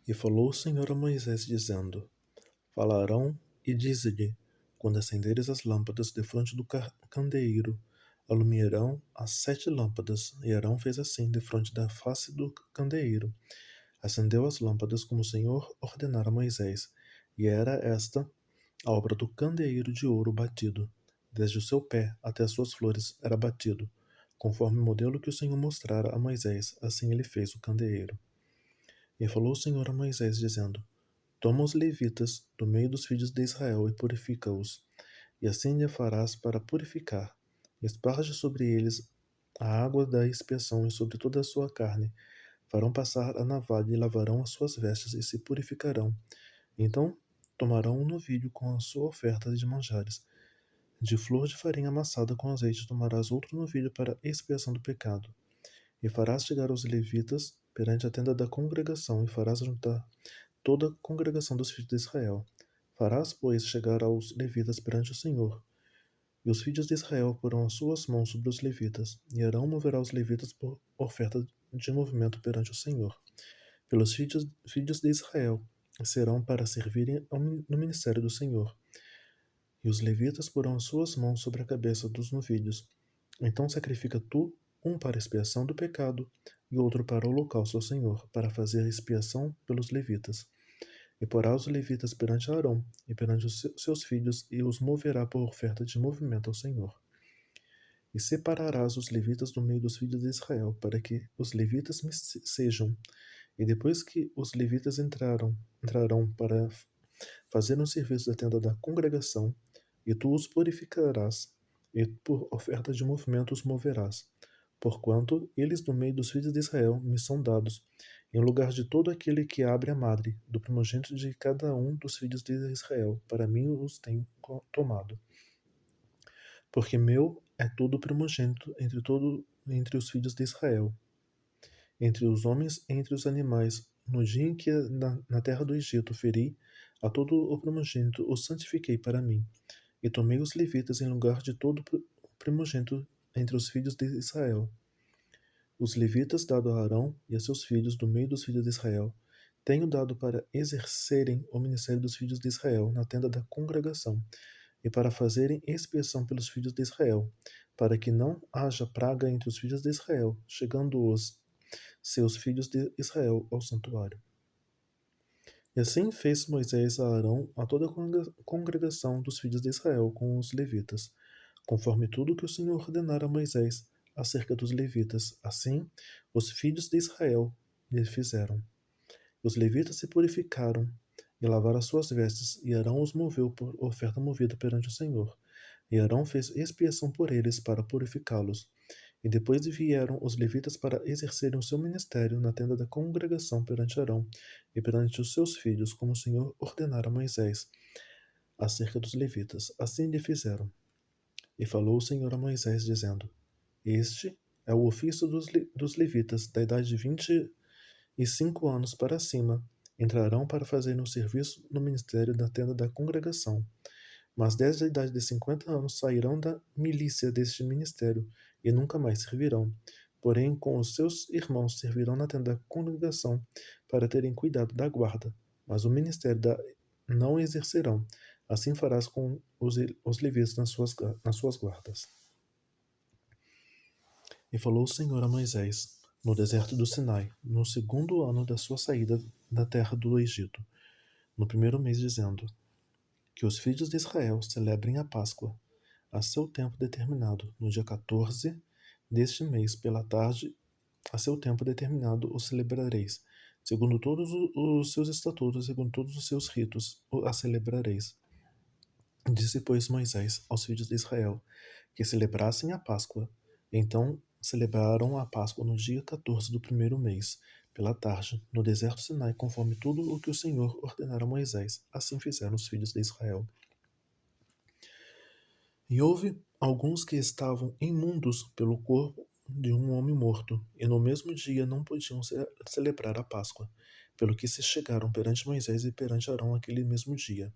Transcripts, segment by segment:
E falou o Senhor a Moisés, dizendo: Fala a Arão e dize-lhe: Quando acenderes as lâmpadas defronte do candeeiro, alumiarão as 7 lâmpadas. E Arão fez assim defronte da face do candeeiro. Acendeu as lâmpadas como o Senhor ordenara a Moisés, e era esta a obra do candeeiro de ouro batido. Desde o seu pé até as suas flores era batido, conforme o modelo que o Senhor mostrara a Moisés, assim ele fez o candeeiro. E falou o Senhor a Moisés, dizendo: Toma os levitas do meio dos filhos de Israel e purifica-os, e assim lhe farás para purificar. Esparge sobre eles a água da expiação e sobre toda a sua carne. Farão passar a navalha e lavarão as suas vestes e se purificarão. Então tomarão um novilho com a sua oferta de manjares. De flor de farinha amassada com azeite tomarás outro novilho para expiação do pecado. E farás chegar os levitas perante a tenda da congregação, e farás juntar toda a congregação dos filhos de Israel. Farás, pois, chegar aos levitas perante o Senhor. E os filhos de Israel porão as suas mãos sobre os levitas, e Arão moverá os levitas por oferta de movimento perante o Senhor. Pelos filhos de Israel serão para servirem no ministério do Senhor. E os levitas porão as suas mãos sobre a cabeça dos novilhos. Então sacrifica tu um para expiação do pecado, e outro para o holocausto ao Senhor, para fazer expiação pelos levitas. E porá os levitas perante Arão e perante os seus filhos, e os moverá por oferta de movimento ao Senhor. E separarás os levitas do meio dos filhos de Israel, para que os levitas me sejam. E depois que os levitas entrarão para fazer um serviço da tenda da congregação, e tu os purificarás, e por oferta de movimento os moverás. Porquanto eles do meio dos filhos de Israel me são dados, em lugar de todo aquele que abre a madre, do primogênito de cada um dos filhos de Israel, para mim os tenho tomado. Porque meu é todo o primogênito entre os filhos de Israel, entre os homens e entre os animais. No dia em que na terra do Egito feri a todo o primogênito, o santifiquei para mim. E tomei os levitas em lugar de todo o primogênito entre os filhos de Israel. Os levitas dado a Arão e a seus filhos do meio dos filhos de Israel, tenho dado para exercerem o ministério dos filhos de Israel na tenda da congregação, e para fazerem expiação pelos filhos de Israel, para que não haja praga entre os filhos de Israel, chegando os seus filhos de Israel ao santuário. E assim fez Moisés a Arão a toda a congregação dos filhos de Israel com os levitas, conforme tudo que o Senhor ordenara a Moisés acerca dos levitas. Assim, os filhos de Israel lhe fizeram. Os levitas se purificaram e lavaram as suas vestes, e Arão os moveu por oferta movida perante o Senhor. E Arão fez expiação por eles para purificá-los. E depois vieram os levitas para exercerem o seu ministério na tenda da congregação perante Arão e perante os seus filhos, como o Senhor ordenara a Moisés acerca dos levitas. Assim lhe fizeram. E falou o Senhor a Moisés, dizendo: Este é o ofício dos levitas, da idade de 25 anos para cima, entrarão para fazerem o serviço no ministério da tenda da congregação. Mas desde a idade de 50 anos sairão da milícia deste ministério e nunca mais servirão. Porém, com os seus irmãos servirão na tenda da congregação para terem cuidado da guarda. Mas o ministério não exercerão. Assim farás com os levitas nas suas guardas. E falou o Senhor a Moisés, no deserto do Sinai, no segundo ano da sua saída da terra do Egito, no primeiro mês, dizendo: Que os filhos de Israel celebrem a Páscoa, a seu tempo determinado, no dia 14 deste mês, pela tarde, a seu tempo determinado o celebrareis, segundo todos os seus estatutos, segundo todos os seus ritos, a celebrareis. Disse, pois, Moisés aos filhos de Israel que celebrassem a Páscoa. Então celebraram a Páscoa no dia 14 do primeiro mês, pela tarde, no deserto Sinai, conforme tudo o que o Senhor ordenara a Moisés. Assim fizeram os filhos de Israel. E houve alguns que estavam imundos pelo corpo de um homem morto, e no mesmo dia não podiam celebrar a Páscoa, pelo que se chegaram perante Moisés e perante Arão aquele mesmo dia.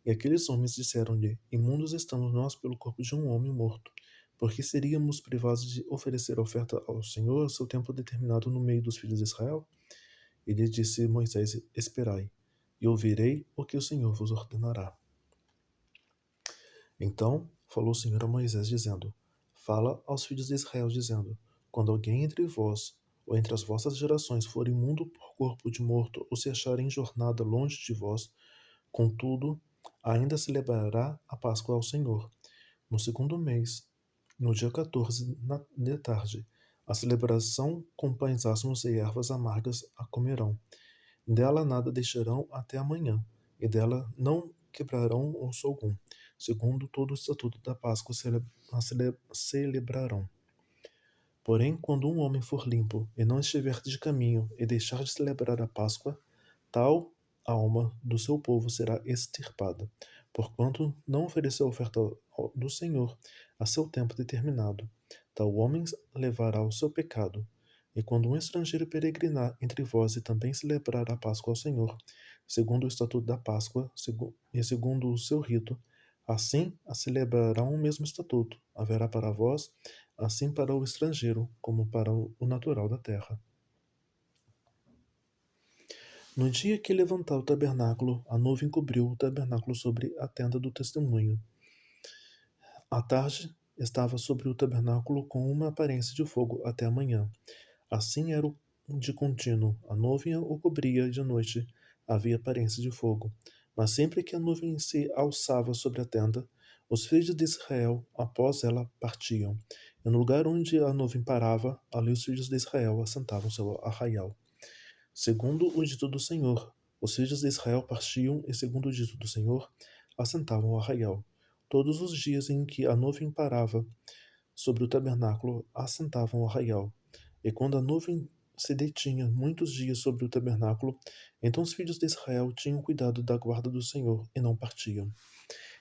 E aqueles homens disseram-lhe: Imundos estamos nós pelo corpo de um homem morto, porque seríamos privados de oferecer oferta ao Senhor a seu tempo determinado no meio dos filhos de Israel? E lhe disse Moisés: Esperai, e ouvirei o que o Senhor vos ordenará. Então falou o Senhor a Moisés, dizendo: Fala aos filhos de Israel, dizendo: Quando alguém entre vós ou entre as vossas gerações for imundo por corpo de morto, ou se acharem em jornada longe de vós, contudo, ainda celebrará a Páscoa ao Senhor. No segundo mês, no dia 14 de tarde, a celebração com pães asmos e ervas amargas a comerão. Dela nada deixarão até amanhã, e dela não quebrarão osso algum. Segundo todo o estatuto da Páscoa celebrarão. Porém, quando um homem for limpo e não estiver de caminho e deixar de celebrar a Páscoa, tal alma do seu povo será extirpada, porquanto não ofereceu oferta do Senhor a seu tempo determinado. Tal homem levará o seu pecado. E quando um estrangeiro peregrinar entre vós e também celebrar a Páscoa ao Senhor, segundo o estatuto da Páscoa e segundo o seu rito, assim a celebrarão o mesmo estatuto. Haverá para vós, assim para o estrangeiro, como para o natural da terra. No dia que levantar o tabernáculo, a nuvem cobriu o tabernáculo sobre a tenda do testemunho. À tarde, estava sobre o tabernáculo com uma aparência de fogo até a manhã. Assim era de contínuo. A nuvem o cobria e de noite havia aparência de fogo. Mas sempre que a nuvem se alçava sobre a tenda, os filhos de Israel, após ela, partiam. E no lugar onde a nuvem parava, ali os filhos de Israel assentavam seu arraial. Segundo o dito do Senhor, os filhos de Israel partiam e, segundo o dito do Senhor, assentavam o arraial. Todos os dias em que a nuvem parava sobre o tabernáculo, assentavam o arraial. E quando a nuvem se detinha muitos dias sobre o tabernáculo, então os filhos de Israel tinham cuidado da guarda do Senhor e não partiam.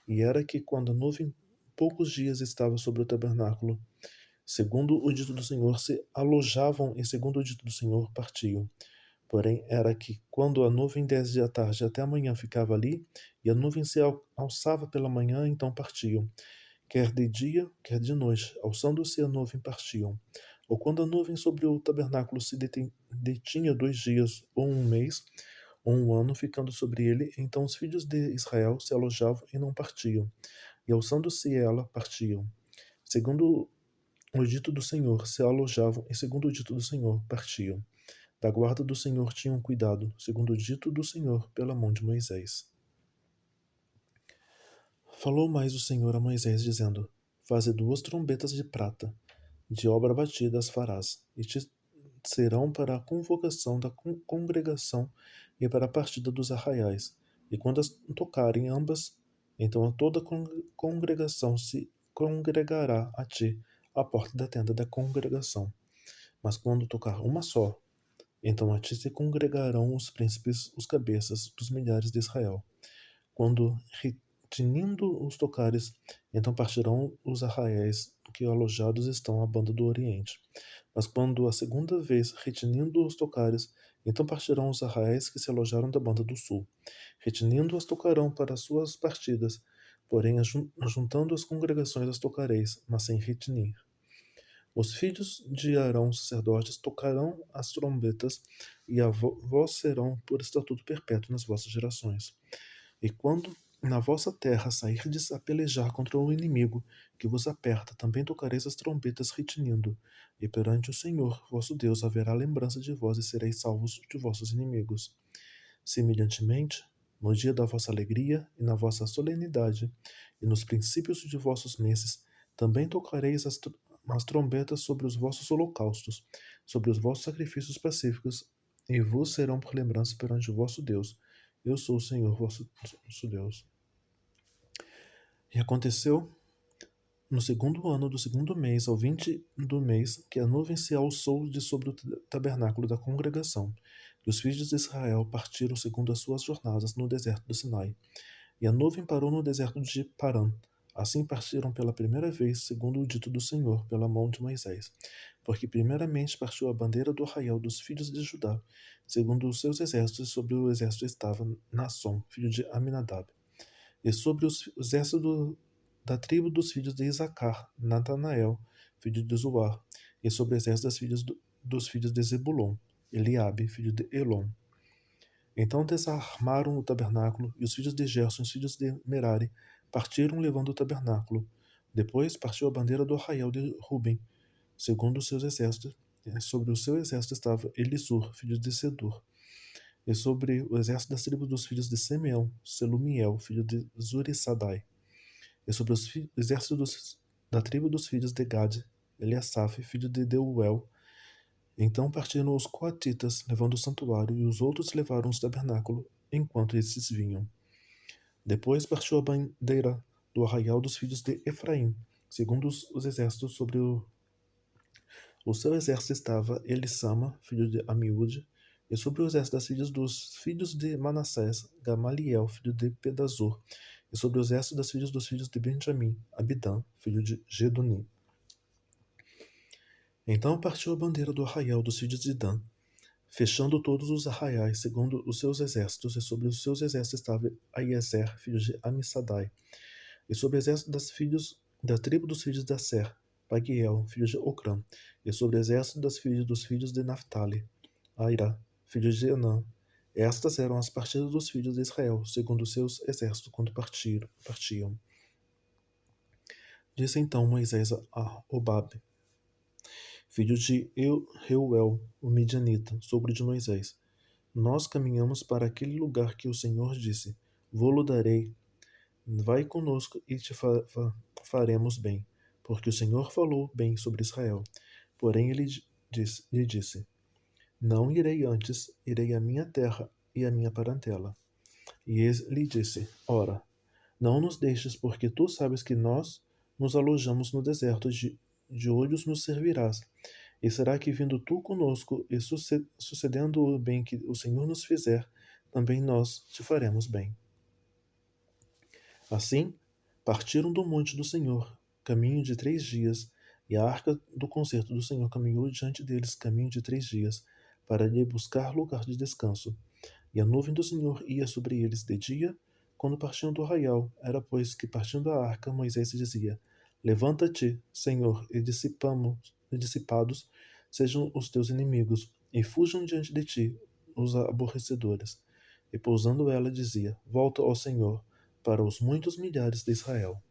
E era que quando a nuvem poucos dias estava sobre o tabernáculo, segundo o dito do Senhor, se alojavam e segundo o dito do Senhor partiam. Porém, era que, quando a nuvem desde a tarde até a manhã ficava ali, e a nuvem se alçava pela manhã, então partiam. Quer de dia, quer de noite, alçando-se a nuvem, partiam. Ou quando a nuvem sobre o tabernáculo se detinha 2 dias, ou um mês, ou um ano, ficando sobre ele, então os filhos de Israel se alojavam e não partiam. E alçando-se ela, partiam. Segundo o dito do Senhor, se alojavam, e segundo o dito do Senhor, partiam. Da guarda do Senhor tinham cuidado, segundo o dito do Senhor, pela mão de Moisés. Falou mais o Senhor a Moisés, dizendo: Faze 2 trombetas de prata, de obra batida as farás, e te serão para a convocação da congregação e para a partida dos arraiais. E quando as tocarem ambas, então a toda a congregação se congregará a ti, à porta da tenda da congregação. Mas quando tocar uma só, então a ti se congregarão os príncipes, os cabeças dos milhares de Israel. Quando retinindo os tocares, então partirão os arraiais que alojados estão à banda do oriente. Mas quando a segunda vez retinindo os tocares, então partirão os arraiais que se alojaram da banda do sul. Retinindo as tocarão para suas partidas, porém juntando as congregações as tocareis, mas sem retinir. Os filhos de Arão, sacerdotes, tocarão as trombetas, e a vós serão por estatuto perpétuo nas vossas gerações. E quando na vossa terra sairdes a pelejar contra o inimigo que vos aperta, também tocareis as trombetas retinindo, e perante o Senhor, vosso Deus, haverá lembrança de vós e sereis salvos de vossos inimigos. Semelhantemente, no dia da vossa alegria e na vossa solenidade, e nos princípios de vossos meses, também tocareis as trombetas sobre os vossos holocaustos, sobre os vossos sacrifícios pacíficos, e vos serão por lembrança perante o vosso Deus. Eu sou o Senhor, vosso Deus. E aconteceu no segundo ano do segundo mês, ao 20 do mês, que a nuvem se alçou de sobre o tabernáculo da congregação, e os filhos de Israel partiram segundo as suas jornadas no deserto do Sinai. E a nuvem parou no deserto de Parã. Assim partiram pela primeira vez, segundo o dito do Senhor, pela mão de Moisés. Porque primeiramente partiu a bandeira do arraial dos filhos de Judá, segundo os seus exércitos, e sobre o exército estava Naasson, filho de Aminadab. E sobre os exércitos da tribo dos filhos de Isacar, Natanael, filho de Zoar. E sobre o exército das filhas dos filhos de Zebulon, Eliabe, filho de Elon. Então desarmaram o tabernáculo, e os filhos de Gerson e os filhos de Merari partiram levando o tabernáculo. Depois partiu a bandeira do arraial de Ruben, segundo os seus exércitos. Sobre o seu exército estava Elisur, filho de Sedur. E sobre o exército das tribos dos filhos de Simeão, Selumiel, filho de Zurissadai. E sobre os exércitos da tribo dos filhos de Gade, Eliasaf, filho de Deuel. Então partiram os coatitas, levando o santuário, e os outros levaram o tabernáculo, enquanto esses vinham. Depois partiu a bandeira do arraial dos filhos de Efraim, segundo os exércitos. Sobre o seu exército estava Elissama, filho de Amiúde, e sobre o exército das filhas dos filhos de Manassés, Gamaliel, filho de Pedazur, e sobre o exército das filhas dos filhos de Benjamim, Abidã, filho de Geduni. Então partiu a bandeira do arraial dos filhos de Dan, fechando todos os arraiais, segundo os seus exércitos, e sobre os seus exércitos estava Aiezer, filho de Amissadai, e sobre o exército da tribo dos filhos de Aser, Pagiel, filho de Ocrã, e sobre o exército das filhas dos filhos de Naphtali, Aira, filho de Enã. Estas eram as partidas dos filhos de Israel, segundo os seus exércitos, quando partiam. Disse então Moisés a Obabe, filho de Reuel, o midianita, sogro de Moisés: Nós caminhamos para aquele lugar que o Senhor disse: Vou-lo darei. Vai conosco e te faremos bem, porque o Senhor falou bem sobre Israel. Porém ele lhe disse: Não irei antes, irei à minha terra e à minha parentela. E ele lhe disse: Ora, não nos deixes, porque tu sabes que nós nos alojamos no deserto, de olhos nos servirás. E será que vindo tu conosco e sucedendo o bem que o Senhor nos fizer, também nós te faremos bem. Assim, partiram do monte do Senhor, caminho de 3 dias, e a arca do concerto do Senhor caminhou diante deles caminho de 3 dias, para lhe buscar lugar de descanso. E a nuvem do Senhor ia sobre eles de dia, quando partiam do arraial. Era, pois, que partindo a arca, Moisés dizia: Levanta-te, Senhor, e dissipados sejam os teus inimigos, e fujam diante de ti os aborrecedores. E pousando ela, dizia: Volta, ó Senhor, para os muitos milhares de Israel.